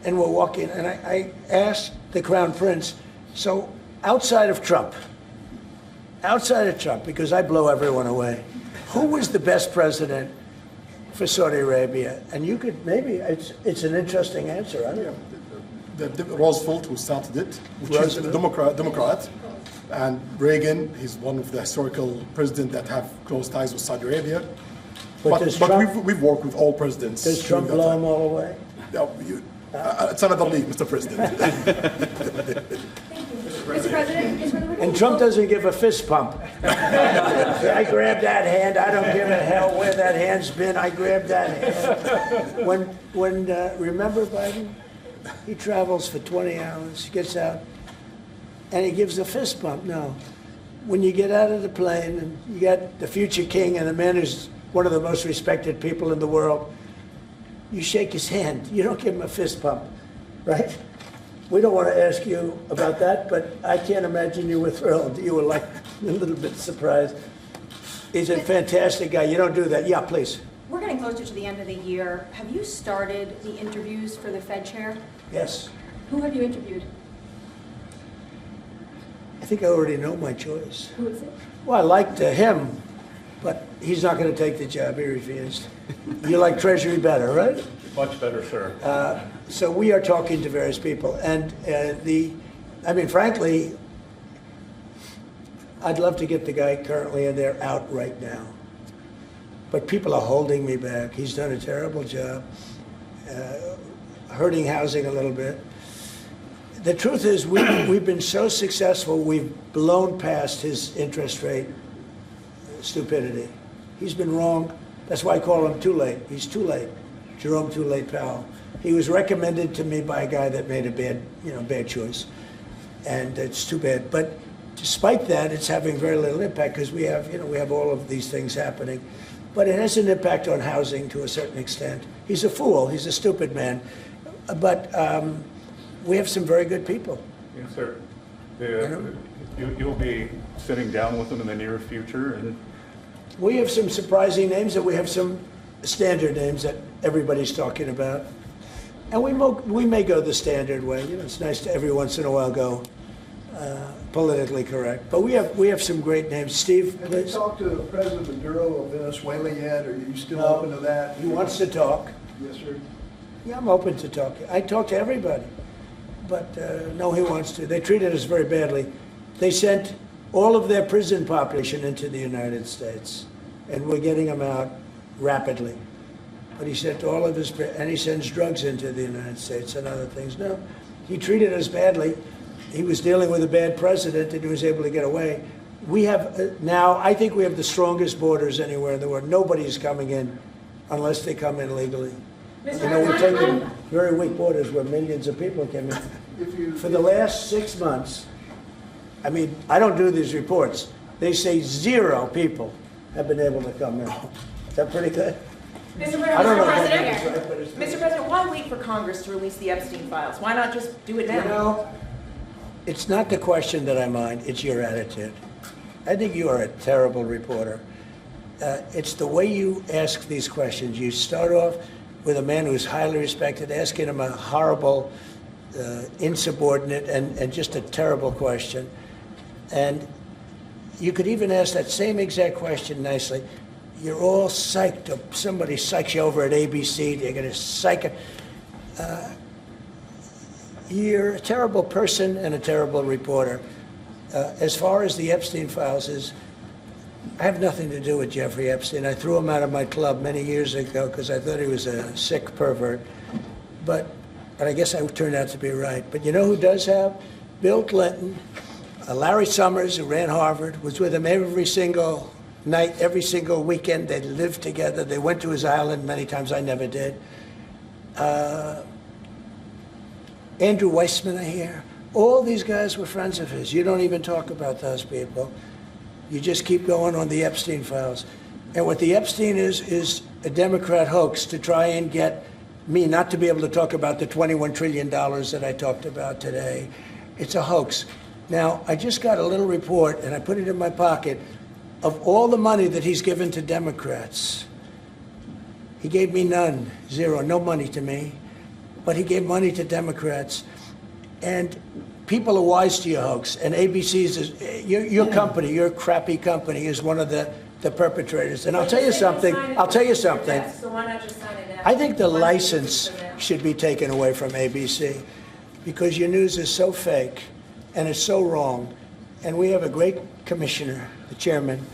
and we're walking, and I asked the Crown Prince, so outside of Trump, because I blow everyone away, who was the best president for Saudi Arabia? And you could, maybe, it's an interesting answer, I don't know. The Roosevelt, who started it, which is a Democrat, and Reagan, he's one of the historical presidents that have close ties with Saudi Arabia. But we've worked with all presidents. Does Trump blow them all away? No, it's another league, Mr. President. Mr. President, and Trump doesn't give a fist pump. I grab that hand. I don't give a hell where that hand's been. I grab that hand. Remember Biden? He travels for 20 hours, gets out, and he gives a fist bump. No. When you get out of the plane and you got the future king and the man who's one of the most respected people in the world, you shake his hand. You don't give him a fist bump, right? We don't want to ask you about that, but I can't imagine you were thrilled. You were like a little bit surprised. He's a fantastic guy. You don't do that. Yeah, please. we're getting closer to the end of the year. Have you started the interviews for the Fed chair? Yes. Who have you interviewed? I think I already know my choice. Who is it? Well, I liked him, but he's not going to take the job. He refused. You like Treasury better, right? Much better, sir. So we are talking to various people. And frankly, I'd love to get the guy currently in there out right now. But people are holding me back. He's done a terrible job, hurting housing a little bit. The truth is, we've been so successful, we've blown past his interest rate stupidity. He's been wrong. That's why I call him too late. He's too late. Jerome Too Late Powell. He was recommended to me by a guy that made a bad choice. And it's too bad. But despite that, it's having very little impact because we have all of these things happening. But it has an impact on housing to a certain extent. He's a fool. He's a stupid man. But we have some very good people. Yes, sir. You'll be sitting down with them in the near future, and we have some surprising names, and we have some standard names that everybody's talking about. And we may go the standard way. It's nice to every once in a while go politically correct. But we have some great names. Steve, please. Have you talked to President Maduro of Venezuela yet? Are you still open to that? He wants to talk. Yes, sir. Yeah, I'm open to talk. I talk to everybody. But no, he wants to. They treated us very badly. They sent all of their prison population into the United States, and we're getting them out rapidly. But he sent all of his, and he sends drugs into the United States and other things. No, he treated us badly. He was dealing with a bad president, and he was able to get away. We have now, I think we have the strongest borders anywhere in the world. Nobody's coming in unless they come in legally. We're taking very weak borders where millions of people came in. For the last 6 months, I don't do these reports. They say 0 people have been able to come in. Is that pretty good? Mr. President, why wait for Congress to release the Epstein files? Why not just do it now? It's not the question that I mind, it's your attitude. I think you are a terrible reporter. It's the way you ask these questions. You start off with a man who's highly respected, asking him a horrible, insubordinate, and just a terrible question. And you could even ask that same exact question nicely. You're all psyched up. Somebody psychs you over at ABC. They're going to psych it. You're a terrible person and a terrible reporter. As far as the Epstein files is, I have nothing to do with Jeffrey Epstein. I threw him out of my club many years ago because I thought he was a sick pervert. But I guess I turned out to be right. But you know who does have? Bill Clinton, Larry Summers, who ran Harvard, was with him every single night, every single weekend. They lived together. They went to his island many times. I never did. Andrew Weissman, I hear. All these guys were friends of his. You don't even talk about those people. You just keep going on the Epstein files. And what the Epstein is a Democrat hoax to try and get me not to be able to talk about the $21 trillion that I talked about today. It's a hoax. Now, I just got a little report, and I put it in my pocket, of all the money that he's given to Democrats. He gave me none, 0, no money to me. but he gave money to Democrats. And people are wise to your hoax. And ABC's is, your company, your crappy company, is one of the perpetrators. And I'll tell you something. I'll tell you something. So why not just sign it out? I think the license should be taken away from ABC because your news is so fake and it's so wrong. And we have a great commissioner, the chairman,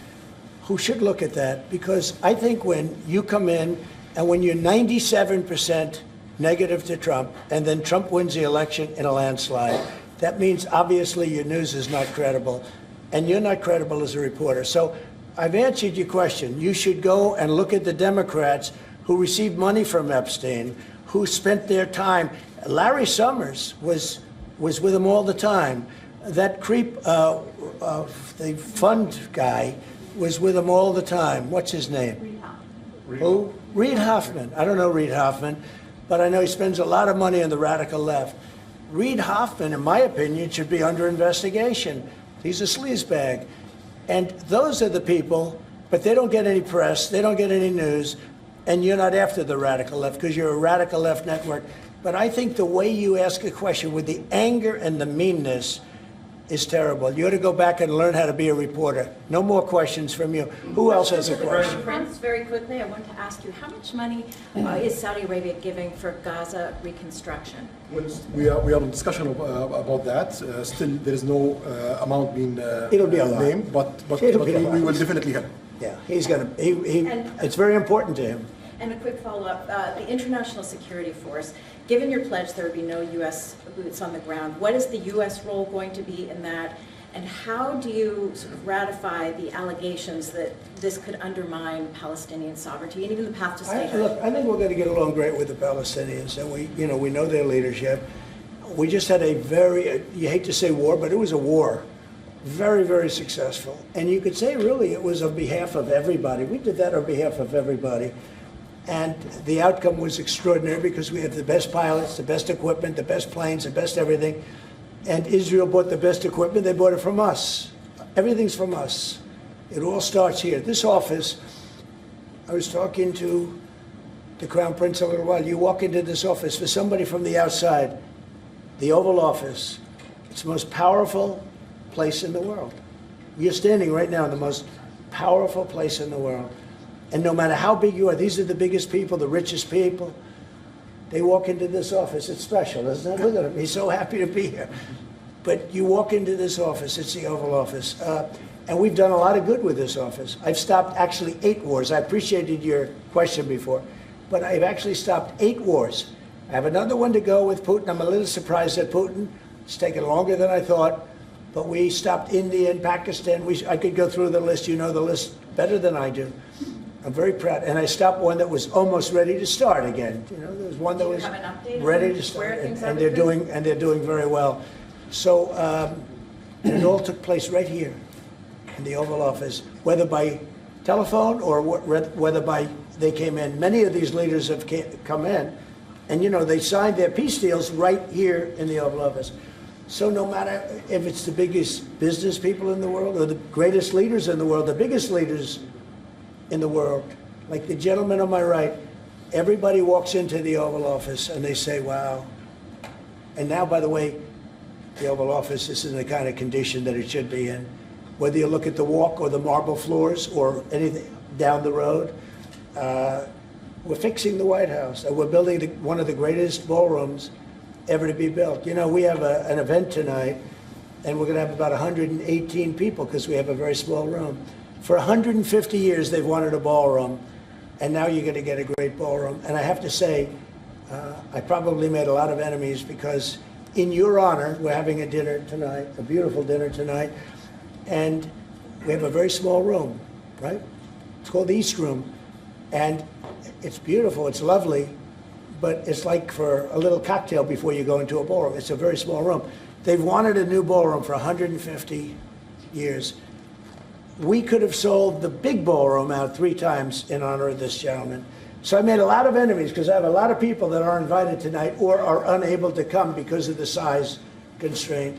who should look at that, because I think when you come in and when you're 97% negative to Trump and then Trump wins the election in a landslide, that means obviously your news is not credible and you're not credible as a reporter. So I've answered your question. You should go and look at the Democrats who received money from Epstein, who spent their time. Larry Summers was with him all the time. That creep, the fund guy, was with him all the time. What's his name? Who? Reid Hoffman. I don't know Reid Hoffman, but I know he spends a lot of money on the radical left. Reid Hoffman, in my opinion, should be under investigation. He's a sleazebag. And those are the people, but they don't get any press, they don't get any news, and you're not after the radical left because you're a radical left network. But I think the way you ask a question with the anger and the meanness is terrible. You ought to go back and learn how to be a reporter. No more questions from you. Who else has a question? Prince, very quickly, I want to ask you, how much money is Saudi Arabia giving for Gaza reconstruction? We are in discussion about that. Still, there is no amount being It'll be a lot. named, but we will definitely help. Yeah, he's going to, it's very important to him. And a quick follow-up, the International Security Force, given your pledge there would be no U.S. boots on the ground, what is the U.S. role going to be in that? And how do you sort of ratify the allegations that this could undermine Palestinian sovereignty and even the path to statehood? Look, I think we're going to get along great with the Palestinians, and we know their leadership. We just had a very, you hate to say war, but it was a war. Very, very successful. And you could say really it was on behalf of everybody. We did that on behalf of everybody. And the outcome was extraordinary because we have the best pilots, the best equipment, the best planes, the best everything. And Israel bought the best equipment. They bought it from us. Everything's from us. It all starts here. This office, I was talking to the Crown Prince a little while. You walk into this office, for somebody from the outside, the Oval Office, it's the most powerful place in the world. You're standing right now in the most powerful place in the world. And no matter how big you are, these are the biggest people, the richest people. They walk into this office. It's special, isn't it? Look at him. He's so happy to be here. But you walk into this office. It's the Oval Office. And we've done a lot of good with this office. I've stopped actually 8 wars. I appreciated your question before. But I've actually stopped 8 wars. I have another one to go with Putin. I'm a little surprised at Putin. It's taken longer than I thought. But we stopped India and Pakistan. I could go through the list. You know the list better than I do. I'm very proud. And I stopped one that was almost ready to start again. You know, there was one that was ready to start. And they're doing very well. So it all took place right here in the Oval Office, whether by telephone or whether by they came in. Many of these leaders have come in, and you know they signed their peace deals right here in the Oval Office. So no matter if it's the biggest business people in the world or the greatest leaders in the world, the biggest leaders in the world, like the gentleman on my right, everybody walks into the Oval Office and they say, wow. And now, by the way, the Oval Office is in the kind of condition that it should be in. Whether you look at the walk or the marble floors or anything down the road, we're fixing the White House. We're building one of the greatest ballrooms ever to be built. You know, we have an event tonight, and we're going to have about 118 people because we have a very small room. For 150 years, they've wanted a ballroom, and now you're going to get a great ballroom. And I have to say, I probably made a lot of enemies because in your honor, we're having a dinner tonight, a beautiful dinner tonight, and we have a very small room, right? It's called the East Room, and it's beautiful, it's lovely, but it's like for a little cocktail before you go into a ballroom. It's a very small room. They've wanted a new ballroom for 150 years. We could have sold the big ballroom out 3 times in honor of this gentleman. So I made a lot of enemies because I have a lot of people that are invited tonight or are unable to come because of the size constraint.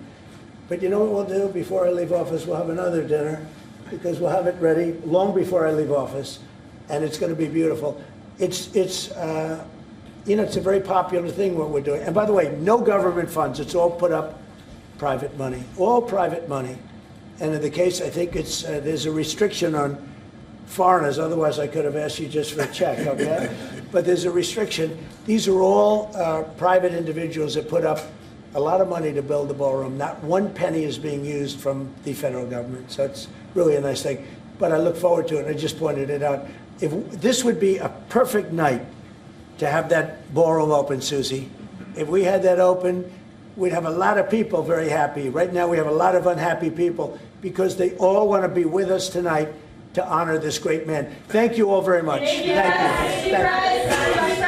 But you know what we'll do before I leave office? We'll have another dinner because we'll have it ready long before I leave office, and it's going to be beautiful. It's you know, it's a very popular thing what we're doing. And by the way, no government funds. It's all put up private money, all private money. And in the case, I think it's there's a restriction on foreigners. Otherwise, I could have asked you just for a check, okay? But there's a restriction. These are all private individuals that put up a lot of money to build the ballroom. Not one penny is being used from the federal government. So it's really a nice thing. But I look forward to it. I just pointed it out. If this would be a perfect night to have that ballroom open, Susie. If we had that open, we'd have a lot of people very happy. Right now we have a lot of unhappy people because they all want to be with us tonight to honor this great man. Thank you all very much. Thank you. Thank you.